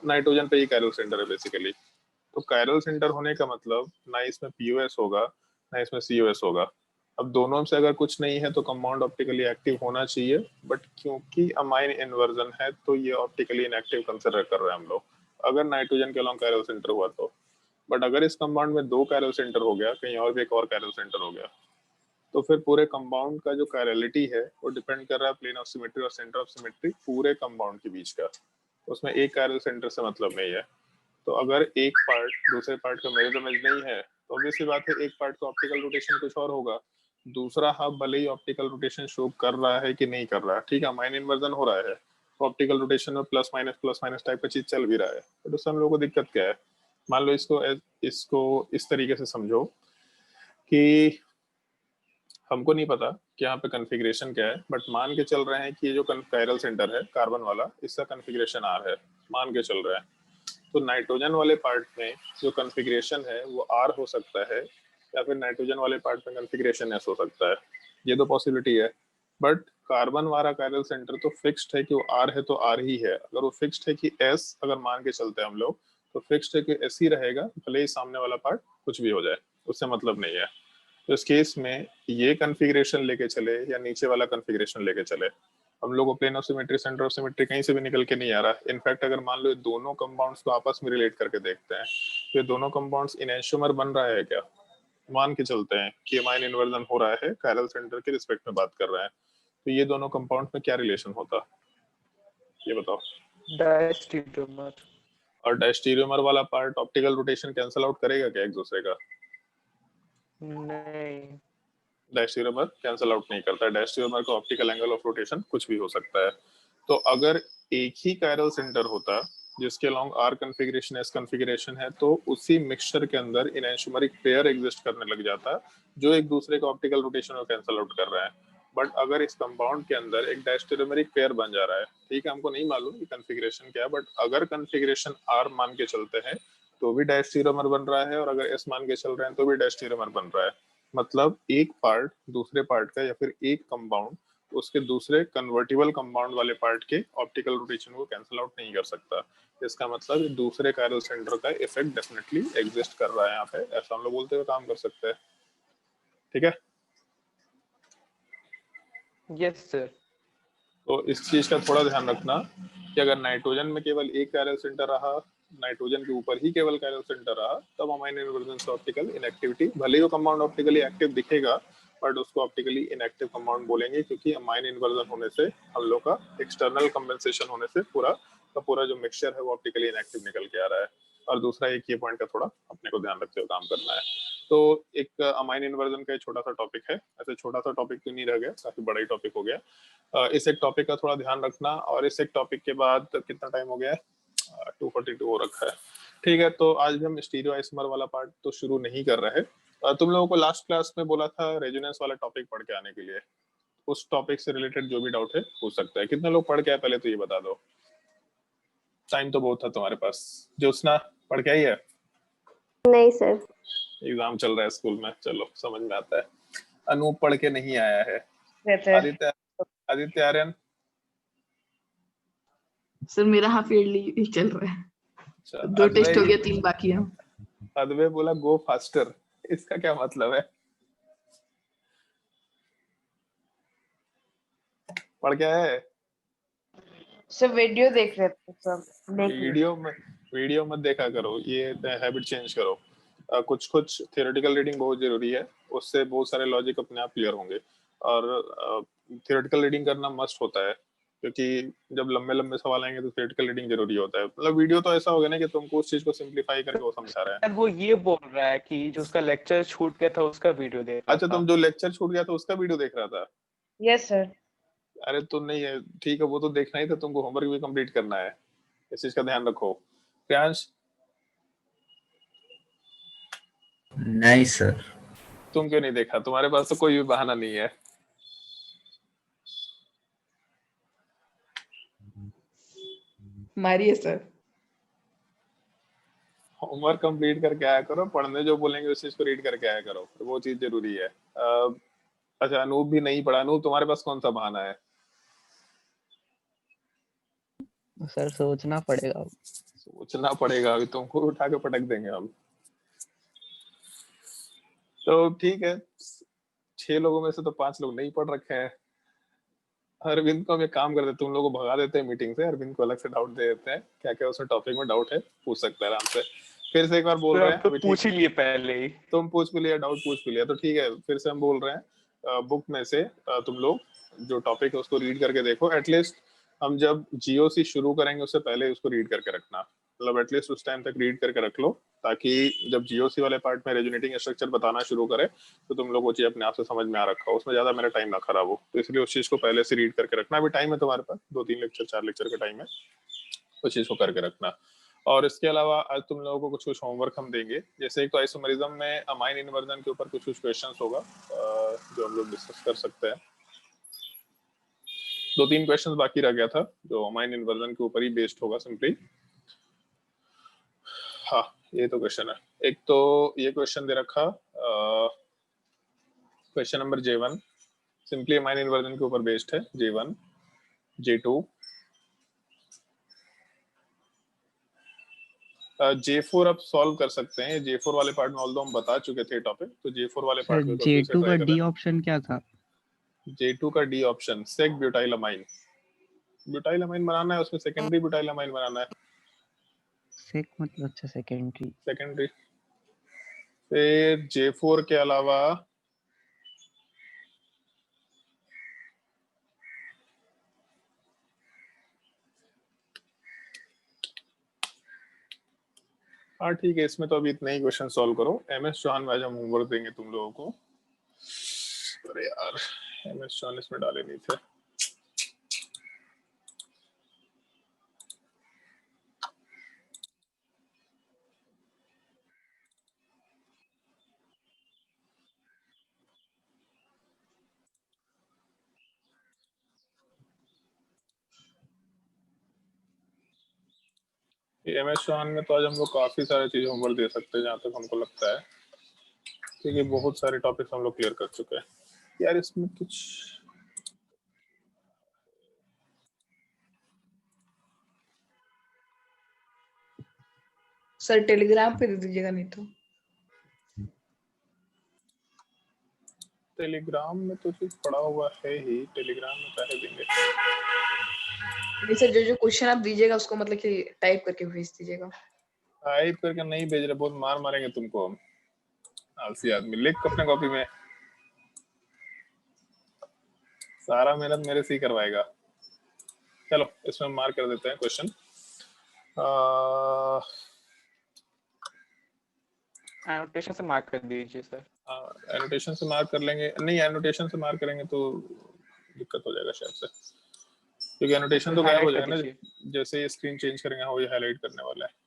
नाइट्रोजन पे ही कायरल सेंटर है बेसिकली, तो कायरल सेंटर होने का मतलब ना इसमें पीओएस होगा ना इसमें सीओएस होगा। अब दोनों से अगर कुछ नहीं है तो कंपाउंड ऑप्टिकली एक्टिव होना चाहिए, बट क्योंकि अमाइन इन्वर्जन है तो ये ऑप्टिकली इनएक्टिव कंसिडर कर रहे हैं हम लोग, अगर नाइट्रोजन के अलॉन्ग कायरल सेंटर हुआ तो। बट अगर इस कंपाउंड में 2 कायरल सेंटर हो गया, कहीं और भी एक और कायरल सेंटर हो गया, तो फिर पूरे कंपाउंड का जो कायरलिटी है वो डिपेंड कर रहा है प्लेन ऑफ सिमेट्री और सेंटर ऑफ सिमेट्री पूरे कंपाउंड के बीच का, उसमें एक कायरल सेंटर से मतलब नहीं है। तो अगर एक पार्ट दूसरे पार्ट का मिरर इमेज नहीं है तो ऑब्वियस सी बात है एक पार्ट का ऑप्टिकल रोटेशन कुछ और होगा, दूसरा हाफ भले ही ऑप्टिकल रोटेशन शो कर रहा है कि नहीं कर रहा है, ठीक है, अमाइन इन्वर्जन हो रहा है तो ऑप्टिकल रोटेशन में प्लस माइनस टाइप का चीज चल भी रहा है, बट उससे हम लोग को दिक्कत क्या है? मान लो इसको इस तरीके से समझो कि हमको नहीं पता कि यहाँ पे कन्फिग्रेशन क्या है, बट मान के चल रहे हैं कि ये जो कायरल सेंटर है कार्बन वाला, इसका कन्फिग्रेशन आर है, मान के चल रहा है। तो नाइट्रोजन वाले पार्ट में जो कन्फिग्रेशन है वो आर हो सकता है, या फिर नाइट्रोजन वाले पार्ट में कन्फिग्रेशन एस हो सकता है, ये तो पॉसिबिलिटी है। बट कार्बन वाला कायरल सेंटर तो फिक्स्ड है कि वो आर है तो आर ही है, अगर वो फिक्स्ड है कि एस अगर मान के चलते हैं हम लोग, तो फिक्स्ड है कि एस ही रहेगा, भले ही सामने वाला पार्ट कुछ भी हो जाए, उससे मतलब नहीं है। तो इस केस में ये कन्फिग्रेशन लेके चले या नीचे वाला कन्फिग्रेशन लेके चले, हम लोग को plane of symmetry centre of symmetry कहीं से भी निकल के नहीं आ रहा। इनफैक्ट अगर मान लो ये दोनों कंपाउंड्स को आपस में रिलेट करके देखते हैं तो ये दोनों कंपाउंड्स इनैंशियोमर बन रहा है क्या? मान के चलते हैं कि अमाइन इन्वर्जन हो रहा है, कायरल सेंटर के रिस्पेक्ट में बात कर रहे हैं, तो ये दोनों कंपाउंड में क्या रिलेशन होता, ये बताओ। डायस्टीरियोमर। और डायस्टीरियोमर वाला part optical rotation cancel out करेगा क्या एक दूसरे का? नहीं, डायस्टीरियोमर कैंसिल आउट नहीं करता है, डायस्टीरियोमर का ऑप्टिकल एंगल ऑफ रोटेशन कुछ भी हो सकता है। तो अगर एक ही कायरल सेंटर होता जिसके along are configuration S configuration है, तो उसी मिक्सचर के अंदर इनैंशियोमरिक पेयर एग्जिस्ट करने लग जाता जो एक दूसरे का ऑप्टिकल रोटेशन को कैंसिल आउट कर रहा है। बट अगर इस कंपाउंड के अंदर एक डायस्टेरोमेरिक पेयर बन जा रहा है, ठीक है, हमको नहीं मालूम कि कन्फिग्रेशन क्या है, बट अगर कन्फिग्रेशन आर मान के चलते हैं तो भी डायस्टेरोमर बन रहा है, और अगर एस मान के चल रहे हैं तो भी डायस्टेरोमर बन रहा है। मतलब एक पार्ट दूसरे पार्ट का या फिर एक कंपाउंड उसके दूसरे कन्वर्टिबल कंपाउंड वाले पार्ट के ऑप्टिकल रोटेशन को कैंसिल आउट नहीं कर सकता। इसका मतलब दूसरे कायरल सेंटर का इफेक्ट डेफिनेटली एग्जिस्ट कर रहा है यहाँ पे, ऐसा हम लोग बोलते हुए काम कर सकते हैं, ठीक है। Yes sir. तो इस चीज का थोड़ा ध्यान रखना कि अगर नाइट्रोजन में केवल एक कायरल सेंटर रहा, नाइट्रोजन के ऊपर ही केवल कायरल सेंटर रहा, तब अमाइन इन्वर्जन से ऑप्टिकल इनएक्टिविटी, भले ही वो कंपाउंड ऑप्टिकली एक्टिव दिखेगा बट उसको ऑप्टिकली इनएक्टिव कंपाउंड बोलेंगे, क्योंकि अमाइन इन्वर्जन होने से हम लोग का एक्सटर्नल कंपेंसेशन होने से पूरा का पूरा जो मिक्सचर है वो ऑप्टिकली इनएक्टिव निकल के आ रहा है। और दूसरा एक ये पॉइंट का थोड़ा अपने को ध्यान रखते हुए काम करना है। तो एक अमाइन इन्वर्जन का छोटा सा टॉपिक है, ऐसे छोटा सा टॉपिक तो नहीं रह गया, काफी बड़ा ही टॉपिक हो गया। इस एक टॉपिक का थोड़ा ध्यान रखना, और इस एक टॉपिक के बाद कितना टाइम हो गया है? 2:42 हो रखा है, ठीक है। तो आज भी हम स्टीरियो आइसोमर वाला पार्ट तो शुरू नहीं कर रहे हैं। तुम लोगों को लास्ट क्लास में बोला था रेजोनेंस वाला टॉपिक पढ़ के आने के लिए, उस टॉपिक से रिलेटेड जो भी डाउट है पूछ सकता है। कितने लोग पढ़ के आए पहले तो ये बता दो, टाइम तो बहुत था तुम्हारे पास। ज्योत्सना पढ़ के आई है? नहीं सर। एग्जाम चल रहा है स्कूल में, चलो समझ में आता है। अनूप पढ़ के नहीं आया है। आदित्य आदित्य आर्यन? सर मेरा हाफ ईयरली चल रहा है, अच्छा, 2 टेस्ट हो गया, 3 बाकी है। अदवे बोला गो फास्टर, इसका क्या मतलब है? पढ़ क्या है? सर वीडियो देख रहे थे सब। वीडियो मत देखा करो, ये हैबिट चेंज करो। कुछ कुछ थियोरेटिकल रीडिंग बहुत जरूरी है, उससे बहुत सारे लॉजिक अपने आप क्लियर होंगे। और थियोरेटिकल रीडिंग करना मस्ट होता है, क्योंकि जब लंबे लंबे सवाल आएंगे तो थियोरेटिकल रीडिंग जरूरी होता है। मतलब वीडियो तो ऐसा होगा ना कि तुमको उस चीज को सिंप्लीफाई करके वो समझा रहा है। शायद वो ये बोल रहा है कि जो उसका लेक्चर छूट गया था उसका वीडियो देख रहा अच्छा, था। तुम जो लेक्चर छूट गया था उसका वीडियो देख रहा था? Yes sir. अरे तो नहीं है, ठीक है, वो तो देखना ही था, तुमको होमवर्क भी कंप्लीट करना है, इस चीज का ध्यान रखो। प्रियांश, नहीं सर। तुम क्यों नहीं देखा? तुम्हारे पास तो कोई भी बहाना नहीं है। मारिए सर। होमवर्क कंप्लीट करके आया करो, पढ़ने जो बोलेंगे उस चीज को रीड करके आया करो, तो वो चीज जरूरी है। अच्छा, अनूप भी नहीं पढ़ा। अनूप, तुम्हारे पास कौन सा बहाना है? सर सोचना पड़ेगा। सोचना पड़ेगा, अभी तुमको उठा के पटक देंगे हम। तो ठीक है, 6 लोगों में से तो 5 लोग नहीं पढ़ रखे हैं। अरविंद को हम एक काम करते हैं, तुम लोगों को भगा देते हैं मीटिंग से, अरविंद को अलग से डाउट दे देते हैं, क्या क्या उसमें टॉपिक में डाउट है पूछ सकता है आराम से। फिर से एक बार बोल तो रहे अब हैं, तो अभी ठीक, पूछ ही लिए पहले ही। तुम पूछ भी लिया, डाउट पूछ भी लिया, तो ठीक है, फिर से हम बोल रहे हैं, बुक में से तुम लोग जो टॉपिक है उसको रीड करके देखो। एटलीस्ट हम जब जीओसी शुरू करेंगे उससे पहले उसको रीड करके रखना, मतलब एटलीस्ट उस टाइम तक रीड करके रख लो, ताकि जब जीओसी वाले पार्ट में रेजोनेटिंग स्ट्रक्चर बताना शुरू करे तो तुम लोग वो चीज अपने आप से समझ में आ रखा हो, उसमें ज्यादा मेरा टाइम ना खराब हो। तो इसलिए उस चीज को पहले से रीड करके रखना। अभी टाइम है तुम्हारे पास, 2-3 लेक्चर 4 लेक्चर का टाइम है, उस चीज को करके रखना। और इसके अलावा आज तुम लोगों को कुछ कुछ होमवर्क हम देंगे, जैसे एक तो आइसोमेरिज्म में अमाइन इन्वर्जन के ऊपर कुछ कुछ क्वेश्चंस होगा जो हम लोग डिस्कस कर सकते हैं। 2-3 क्वेश्चंस बाकी रह गया था जो अमाइन इन्वर्जन के ऊपर ही बेस्ड होगा सिंपली। हाँ, ये तो क्वेश्चन है। एक तो ये क्वेश्चन दे रखा, question number J1 simply amine inversion के ऊपर बेस्ड है। J1, J2, J4 अब सॉल्व कर सकते हैं। J4 वाले पार्ट में ऑल्दो हम बता चुके थे टॉपिक, तो J4 वाले सर पार्ट में फिर से J2 का ट्राई कर डी रहे ऑप्शन क्या था? हैं। J2 का डी ऑप्शन सेक ब्यूटाइलमाइन, ब्यूटाइलमाइन बनाना है, उसमें सेकेंडरी ब्यूटाइलमाइन बनाना है। सेक मतलब अच्छा सेकेंडरी। सेकेंडरी। फिर J4 के अलावा हाँ ठीक है, इसमें तो अभी इतने ही क्वेश्चन सॉल्व करो। MS चौहान में आज हम होमवर्क देंगे तुम लोगों को। अरे यार, MS चौहान इसमें डाले नहीं थे। MS चौहान में तो आज हम लोग काफी सारी चीजें होमवर्क दे सकते हैं जहाँ तक हमको लगता है, क्योंकि बहुत सारे टॉपिक्स हम लोग क्लियर कर चुके हैं। यार इसमें कुछ सर टेलीग्राम पे दे दीजिएगा नहीं तो। टेलीग्राम में तो चीज पड़ा हुआ है ही, टेलीग्राम में कैसे देंगे? नहीं सर, जो जो क्वेश्चन आप दीजिएगा उसको मतलब कि टाइप करके भेज दीजिएगा। टाइप करके नहीं भेज रहे, बहुत मार मारेंगे तुमको हम, आलसी आदमी। लिख अपने कॉपी में, सारा मेहनत मेरे से ही करवाएगा। चलो इसमें मार्क कर देते हैं क्वेश्चन। एनोटेशन से मार्क कर दीजिए सर। एनोटेशन से मार्क कर लेंगे, नहीं एनोटेशन से मार्क करेंगे तो दिक्कत हो जाएगा शायद से, क्योंकि एनोटेशन तो गायब हो हाईलाइट कर जाएगा ना दीजिए। जैसे ये स्क्रीन चेंज करेंगे। हाँ, ये हाईलाइट करने वाला है।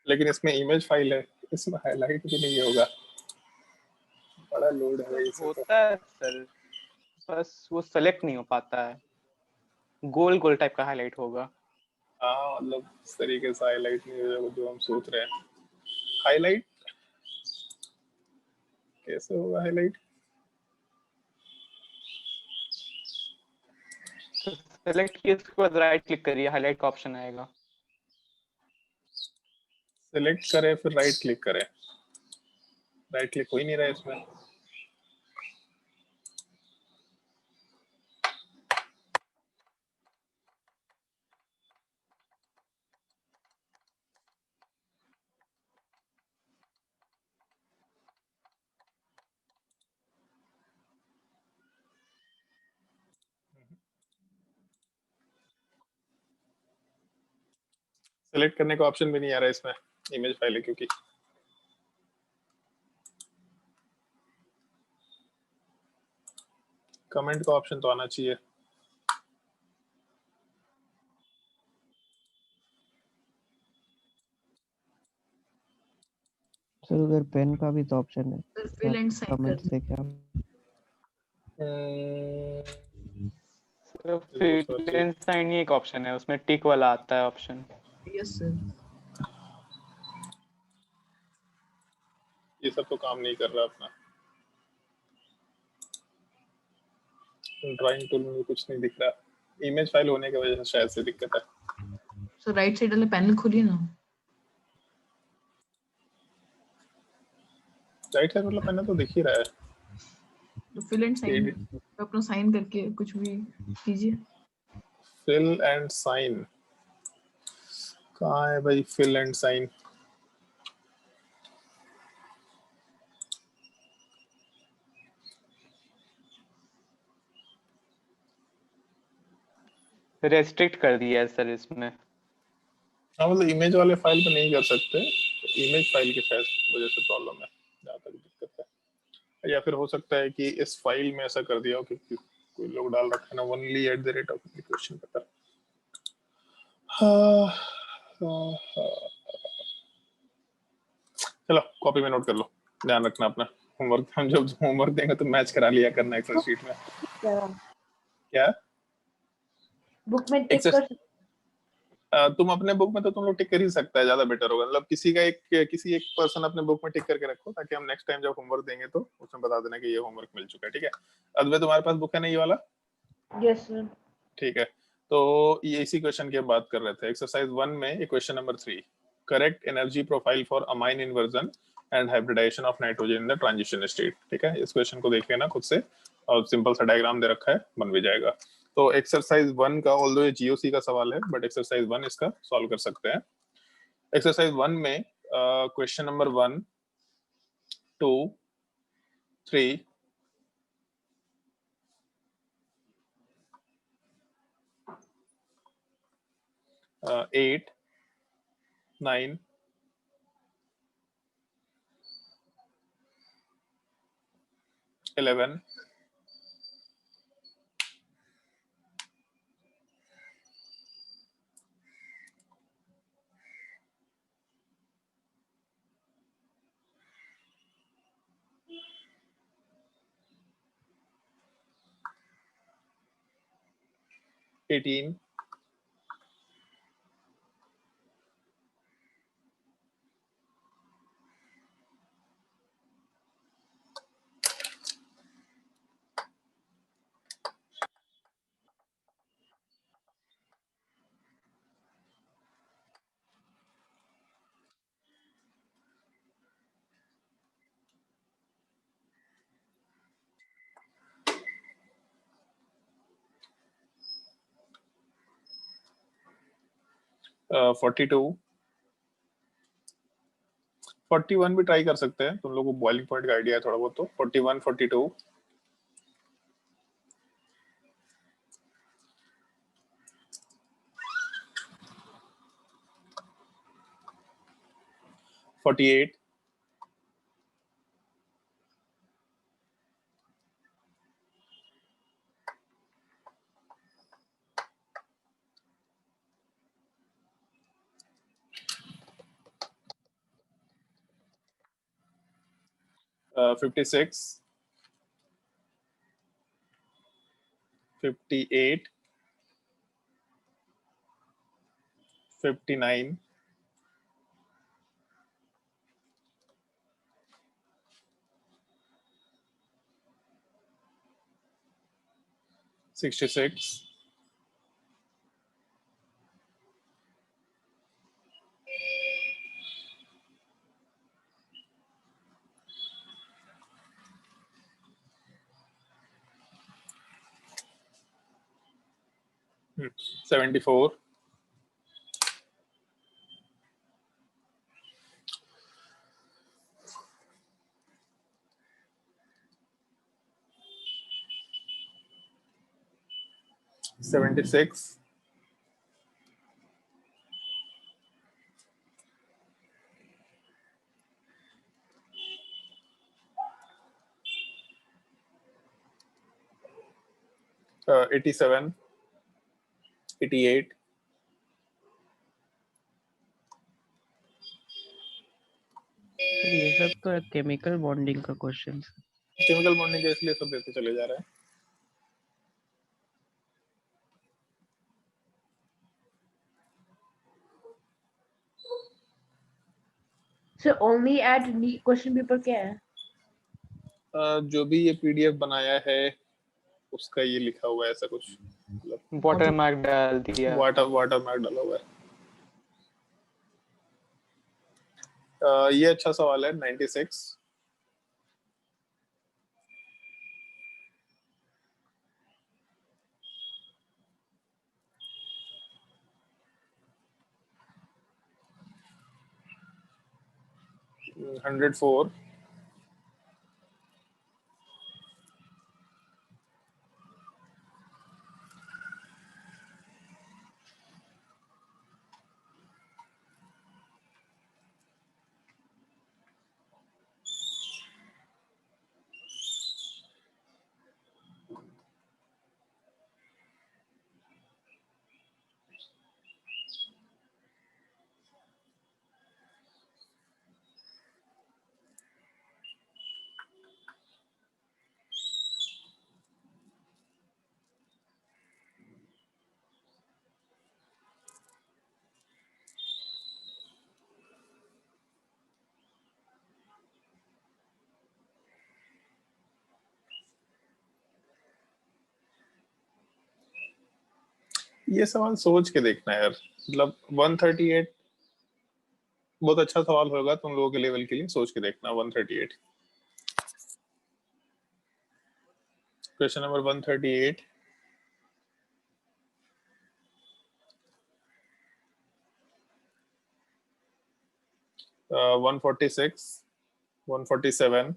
लेकिन इसमें इमेज फाइल है, इसमें हाईलाइट भी नहीं होगा, बड़ा लोड है इसे तो। होता है सर, बस वो सेलेक्ट नहीं हो पाता है, गोल गोल टाइप का हाईलाइट होगा। हाँ, मतलब इस तरीके से हाईलाइट नहीं होगा जो हम सोच रहे हैं। हाईलाइट कैसे होगा हाईलाइट? सेलेक्ट किए उसके बाद राइट क्लिक करिए, हाईलाइट का ऑप्शन आएगा। सिलेक्ट करें फिर राइट क्लिक करें, राइट क्लिक हो ही नहीं रहा है इसमें। सिलेक्ट करने का ऑप्शन भी नहीं आ रहा है इसमें, इमेज फाइल है क्योंकि। कमेंट का ऑप्शन तो आना चाहिए। सर उधर पेन का भी तो ऑप्शन है, sir fill and sign comment कर से क्या? फिल एंड साइन ही एक ऑप्शन है, उसमें टिक वाला आता है ऑप्शन। Yes sir. ये सब तो काम नहीं कर रहा अपना। ड्राइंग टूल में कुछ नहीं दिख रहा, इमेज फाइल होने की वजह से शायद से दिक्कत है। सर राइट साइड वाले पैनल खोलिए ना। राइट साइड मतलब मैंने तो दिख ही रहा है। तो फिल एंड साइन अपना साइन करके कुछ भी कीजिए। फिल एंड साइन कहाँ है भाई? फिल एंड साइन रेस्ट्रिक्ट कर दिया है सर इसमें। हाँ मतलब इमेज वाले फाइल पे नहीं कर सकते, इमेज फाइल की शायद वजह से प्रॉब्लम है, जहाँ तक दिक्कत है। या फिर हो सकता है कि इस फाइल में ऐसा कर दिया हो, क्योंकि कोई लोग डाल रखा है ना ओनली @application पता। चलो कॉपी में नोट कर लो, ध्यान रखना अपना होमवर्क। हम जब होमवर्क देंगे तो मैच करा लिया करना एक्सेल शीट में। क्या बुक में टिक एक्सेस कर तुम अपने बुक में तो तुम लोग टिक कर ही सकता है, ज्यादा बेटर होगा। मतलब किसी एक पर्सन अपने बुक में टिक करके रखो, ताकि हम नेक्स्ट टाइम जब होमवर्क देंगे तो उसमें बता देना कि ये होमवर्क मिल चुका है। ठीक है अद्वैत, तुम्हारे पास बुक है ना ये वाला? Yes sir. ठीक है, तो ये इसी क्वेश्चन की बात कर रहे थे। एक्सरसाइज 1 में question number 3, correct energy profile for amine inversion and hybridization of nitrogen in the transition state. ठीक है, इस क्वेश्चन को देख लेना खुद से, और सिंपल सा डायग्राम दे रखा है, बन भी जाएगा। तो एक्सरसाइज 1 का, ऑल्दो ये जीओसी का सवाल है, बट एक्सरसाइज 1 इसका सॉल्व कर सकते हैं। एक्सरसाइज 1 में क्वेश्चन नंबर 1, 2, 3, 8, 9, 11, 18, 42, 41 भी ट्राई कर सकते हैं, तुम लोगों को बॉइलिंग पॉइंट का आइडिया है थोड़ा बहुत। तो 41, 42, 48, 56, 58, 59, 66, 67, 74, 76, 87, 88, सर ये सब तो केमिकल बॉन्डिंग का क्वेश्चन। केमिकल बॉन्डिंग के इसलिए सब देते चले जा रहे हैं। Sir only eight question paper क्या है? जो भी ये पीडीएफ बनाया है उसका ये लिखा हुआ है ऐसा कुछ, मतलब वाटर मार्क डाल दिया। वाटर मार्क डाला हुआ है। ये अच्छा सवाल है, 96, हंड्रेड फोर, ये सवाल सोच के देखना है यार, मतलब 138 बहुत अच्छा सवाल होगा तुम लोगों के लेवल के लिए, सोच के देखना। 138, क्वेश्चन नंबर 138, uh, 146, 147,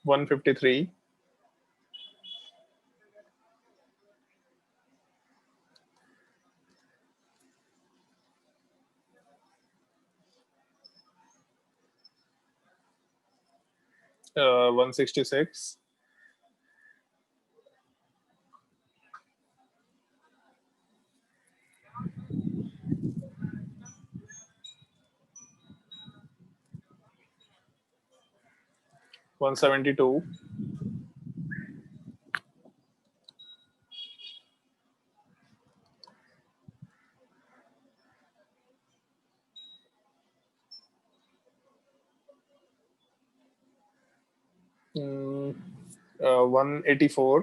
153, 166, 172, 184,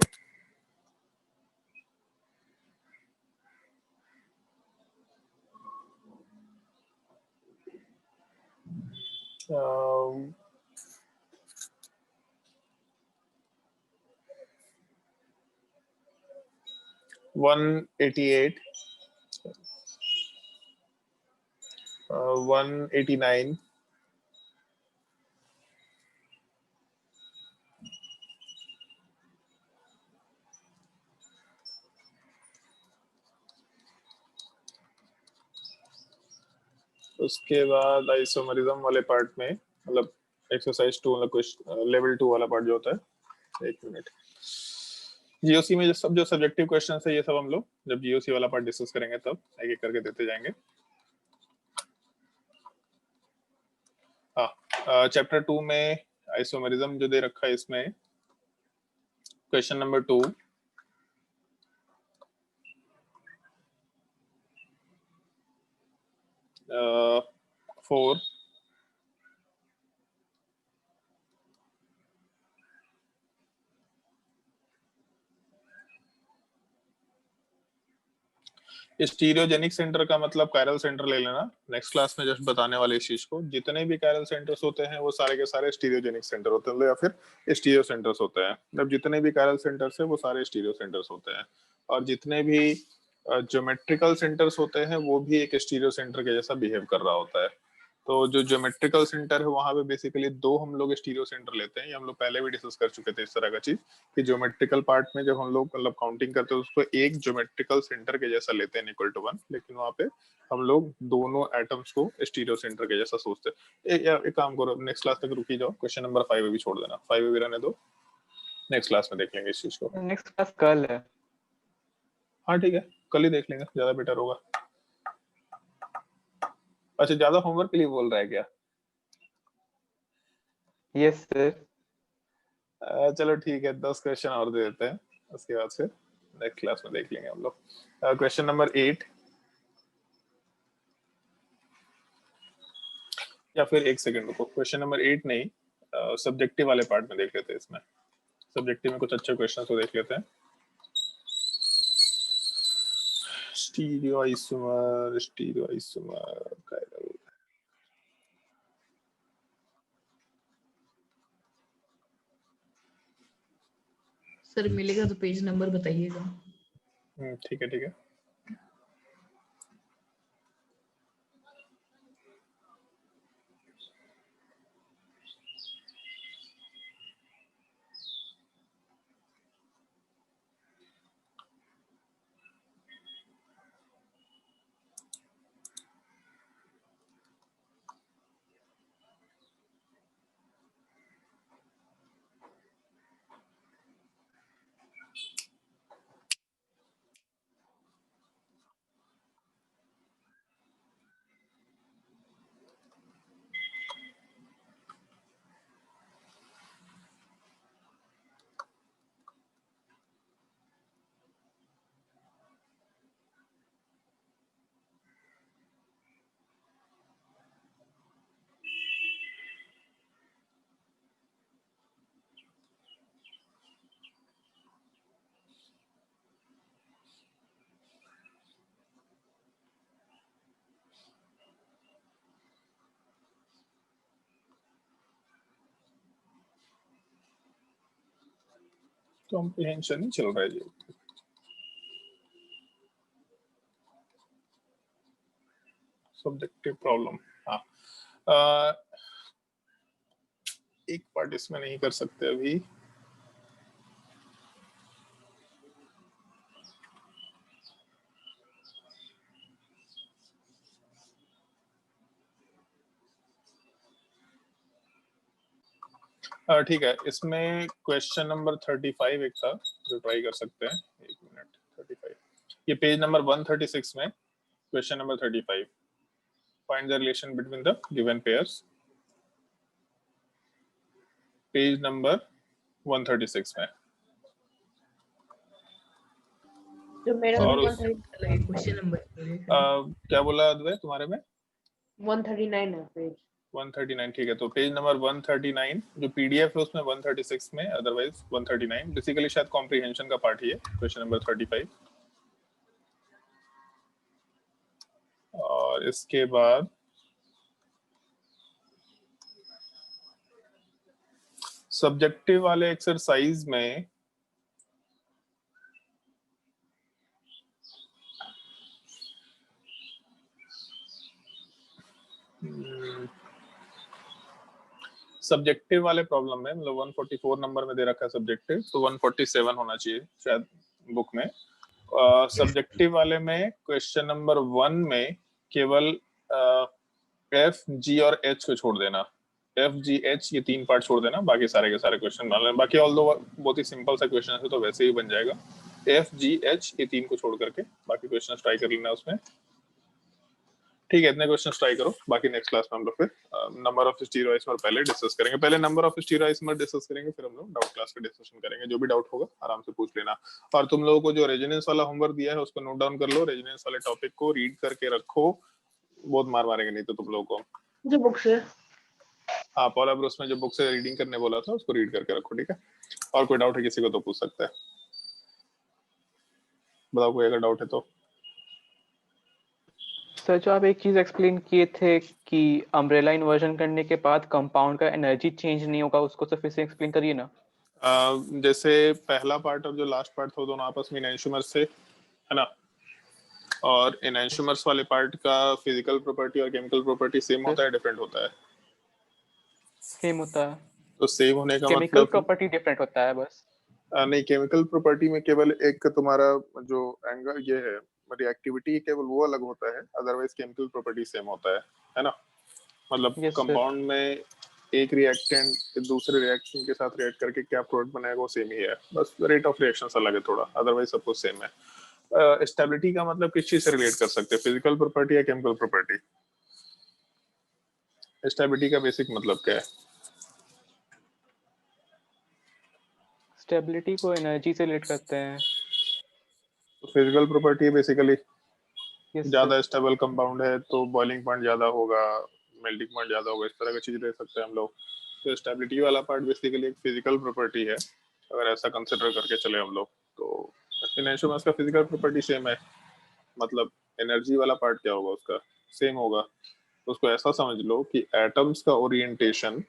188, 189, उसके बाद आइसोमरिज्म वाले पार्ट में, मतलब एक्सरसाइज 2, मतलब कुछ लेवल 2 वाला पार्ट जो होता है, एक मिनट। जीओसी में जो सब्जेक्टिव क्वेश्चन है ये सब हम लोग जब जीओसी वाला पार्ट डिस्कस करेंगे तब एक एक करके देते जाएंगे। हाँ, चैप्टर 2 में आइसोमरिज्म जो दे रखा है इसमें question number 2, four, stereogenic centre का मतलब कायरल सेंटर ले लेना, नेक्स्ट क्लास में जस्ट बताने वाले इस चीज को। जितने भी कायरल सेंटर्स होते हैं वो सारे के सारे स्टीरियोजेनिक सेंटर होते हैं या फिर स्टीरियो सेंटर्स होते हैं। मतलब जितने भी कायरल सेंटर्स है वो सारे स्टीरियो सेंटर्स होते हैं, और जितने भी ज्योमेट्रिकल सेंटर्स होते हैं वो भी एक स्टीरियो सेंटर के जैसा बिहेव कर रहा होता है। तो जो ज्योमेट्रिकल सेंटर है वहां पे बेसिकली दो हम लोग स्टीरियो सेंटर लेते हैं। ये हम लोग पहले भी डिस्कस कर चुके थे इस तरह का चीज कि ज्योमेट्रिकल पार्ट में जब हम लोग मतलब काउंटिंग करते हैं उसको एक ज्योमेट्रिकल सेंटर के जैसा लेते हैं इक्वल टू 1, लेकिन वहां पे हम लोग दोनों एटम्स को स्टीरियो सेंटर के जैसा सोचते हैं। एक काम करो, नेक्स्ट क्लास तक रुकी जाओ, क्वेश्चन नंबर 5 भी छोड़ देना, 5 भी रहने दो, नेक्स्ट क्लास में देख लेंगे इस चीज को। नेक्स्ट क्लास कल है। हाँ ठीक है, कल ही देख लेंगे, ज्यादा बेटर होगा। अच्छा, ज्यादा होमवर्क के लिए बोल रहा है क्या? Yes sir. चलो ठीक है, 10 क्वेश्चन और दे देते हैं, उसके बाद फिर नेक्स्ट क्लास में देख लेंगे हम लोग। क्वेश्चन नंबर 8, या फिर एक सेकंड रुको, क्वेश्चन नंबर 8 नहीं, सब्जेक्टिव वाले पार्ट में देख लेते हैं। इसमें सब्जेक्टिव में कुछ अच्छे क्वेश्चन तो देख लेते हैं। स्टीरियोआइसोमर कायरल, सर मिलेगा तो पेज नंबर बताइएगा। ठीक है ठीक है। कॉम्प्रिहेंशन ही चल रहा है जी। सब्जेक्टिव प्रॉब्लम, हाँ। एक पार्ट इसमें नहीं कर सकते अभी। ठीक है, इसमें क्वेश्चन नंबर 35 एक था जो ट्राई कर सकते हैं। एक मिनट, 35, ये पेज नंबर 136 में question number 35, find the relation between the given pairs, page number 136 में। जो मेरा और उस क्वेश्चन नंबर क्या बोला अद्वैत तुम्हारे में? 139 है पेज। 139, ठीक है। तो पेज नंबर 139 जो पीडीएफ है उसमें 136 में, अदरवाइज 139 बेसिकली शायद कॉम्प्रिहेंशन का पार्ट ही है, क्वेश्चन नंबर 35। और इसके बाद सब्जेक्टिव वाले एक्सरसाइज में सब्जेक्टिव वाले प्रॉब्लम में मतलब 144 नंबर में दे रखा है सब्जेक्टिव, तो 147 होना चाहिए शायद बुक में। सब्जेक्टिव वाले में क्वेश्चन नंबर 1 में केवल एफ, जी और एच को छोड़ देना। एफ, जी, एच ये 3 पार्ट छोड़ देना, बाकी सारे के सारे क्वेश्चन बन रहे हैं। बाकी ऑल दो बहुत ही सिंपल सा क्वेश्चन है तो वैसे ही बन जाएगा। एफ, जी, एच ये 3 को छोड़ करके बाकी क्वेश्चन ट्राई कर लेना उसमें। ठीक है, इतने क्वेश्चन ट्राई करो, बाकी नेक्स्ट क्लास में हम लोग फिर नंबर ऑफ स्टीरियोआइसोमर पहले डिस्कस करेंगे। पहले नंबर ऑफ स्टीरियोआइसोमर डिस्कस करेंगे, फिर हम लोग डाउट क्लास का डिस्कशन करेंगे। जो भी डाउट होगा आराम से पूछ लेना। और तुम लोगों को जो रेजोनेंस वाला होमवर्क दिया है उसको नोट डाउन कर लो, रेजोनेंस वाले टॉपिक को रीड करके रखो, बहुत मार मारेंगे नहीं तो तुम लोगों को। जो बुक से हाँ, पॉला ब्रूस में जो बुक से रीडिंग करने बोला था उसको रीड करके रखो, ठीक है। और कोई डाउट है किसी को तो पूछ सकता है, बताओ कोई अगर डाउट है तो। सर जो आप एक चीज एक्सप्लेन किए थे कि अम्ब्रेला इन्वर्जन करने के बाद कंपाउंड का एनर्जी चेंज नहीं होगा, उसको तो फिर से एक्सप्लेन करिए ना। जैसे पहला पार्ट और जो लास्ट पार्ट था वो दोनों आपस में एनैंशियोमर्स थे, है ना। और एनैंशियोमर्स वाले पार्ट का फिजिकल प्रॉपर्टी और केमिकल प्रॉपर्टी सेम होता है, डिफरेंट होता है? सेम होता है, तो सेम होने का केमिकल मतलब प्रॉपर्टी डिफरेंट होता है बस। नहीं, केमिकल प्रॉपर्टी में केवल एक तुम्हारा जो एंगल ये है, रिएक्टिविटी केवल वो अलग होता है, अदरवाइज केमिकल प्रॉपर्टी सेम होता है ना। मतलब यस सर। कंपाउंड में एक रिएक्टेंट दूसरे रिएक्शन के साथ रिएक्ट करके क्या प्रोडक्ट बनाएगा वो सेम ही है, बस रेट ऑफ रिएक्शन अलग है थोड़ा, अदरवाइज सब कुछ सेम है। स्टेबिलिटी का मतलब किस चीज से रिलेट कर सकते हैं, फिजिकल प्रॉपर्टी या केमिकल प्रॉपर्टी? स्टेबिलिटी का बेसिक मतलब क्या है? स्टेबिलिटी को एनर्जी से रिलेट करते हैं। फिजिकल प्रॉपर्टी है बेसिकली, यस सर। ज्यादा स्टेबल कंपाउंड है तो बॉइलिंग पॉइंट ज्यादा होगा, मेल्टिंग पॉइंट ज्यादा होगा, इस तरह की चीज दे सकते हैं हम लोग। तो स्टेबिलिटी वाला पार्ट बेसिकली एक फिजिकल प्रॉपर्टी है, अगर ऐसा कंसिडर करके चले हम लोग तो। एनैंशियोमर्स का फिजिकल प्रॉपर्टी सेम है, मतलब एनर्जी वाला पार्ट क्या होगा उसका, सेम होगा। तो उसको ऐसा समझ लो कि एटम्स का ओरिएंटेशन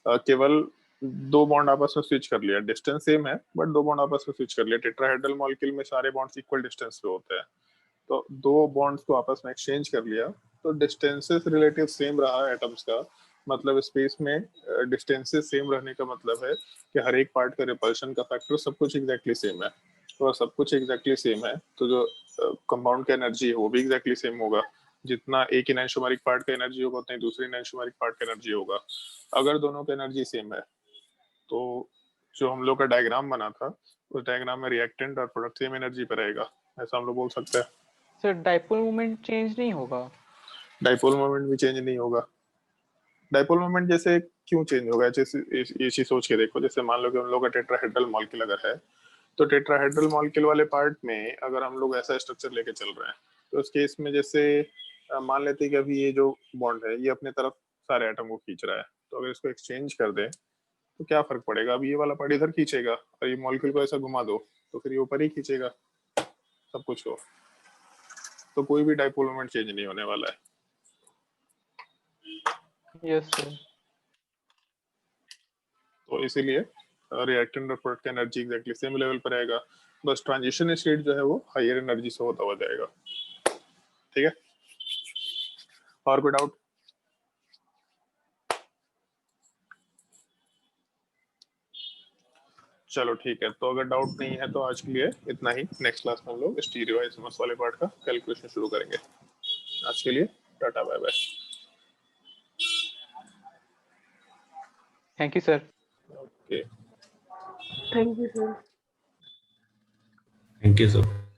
केवल दो बॉन्ड आपस में स्विच कर लिया, डिस्टेंस सेम है बट दो बॉन्ड आपस में स्विच कर लिया। टेट्राहेड्रल मॉलिक्यूल में सारे बॉन्ड्स इक्वल डिस्टेंस पे होते हैं, तो दो बॉन्ड्स को आपस में एक्सचेंज कर लिया तो डिस्टेंसेस रिलेटिव सेम रहा एटम्स का। मतलब स्पेस में डिस्टेंसेस सेम रहने का मतलब है कि हर एक पार्ट का रिपल्शन का फैक्टर सब कुछ एग्जैक्टली सेम है। तो सब कुछ एग्जैक्टली सेम है तो जो कंपाउंड का एनर्जी है वो भी एग्जैक्टली सेम होगा। जितना एक इनैंशियोमेरिक पार्ट का एनर्जी होगा उतना ही दूसरे इनैंशियोमेरिक पार्ट का एनर्जी होगा। अगर दोनों का एनर्जी सेम है तो जो हम लोग का डायग्राम बना था उस डायग्राम में रिएक्टेंट और प्रोडक्ट सेम एनर्जी पर रहेगा, ऐसा हम लोग बोल सकते हैं। सर डाइपोल मोमेंट चेंज नहीं होगा? डाइपोल मोमेंट भी चेंज नहीं होगा। डाइपोल मोमेंट जैसे क्यों चेंज होगा, जैसे ये चीज सोच के देखो, जैसे मान लो कि हम लोग का टेट्राहेड्रल मॉलिक्यूल अगर है तो टेट्राहेड्रल मॉलिक्यूल वाले पार्ट में अगर हम लोग ऐसा स्ट्रक्चर लेके चल रहे हैं तो उस केस में जैसे मान लेते हैं कि अभी ये जो बॉन्ड है ये अपने तरफ सारे एटम को खींच रहा है, तो अगर इसको एक्सचेंज कर दें तो क्या फर्क पड़ेगा, अब ये वाला पार्ट इधर खींचेगा और ये मॉलिक्यूल को ऐसा घुमा दो तो फिर ये ऊपर ही खींचेगा सब कुछ को, तो कोई भी डाइपोल मोमेंट चेंज नहीं होने वाला है। Yes sir. तो इसीलिए रिएक्टेंट और प्रोडक्ट का एनर्जी एग्जैक्टली सेम लेवल पर रहेगा, बस ट्रांजिशन स्टेट जो है वो हायर एनर्जी से होता हुआ जाएगा। ठीक है, और कोई डाउट? चलो ठीक है, तो अगर डाउट नहीं है तो आज के लिए इतना ही। नेक्स्ट क्लास में हम लोग स्टीरियो आइसोमर्स वाले पार्ट का कैलकुलेशन शुरू करेंगे। आज के लिए ta-ta bye bye. Thank you sir. Okay. Thank you sir. Thank you sir.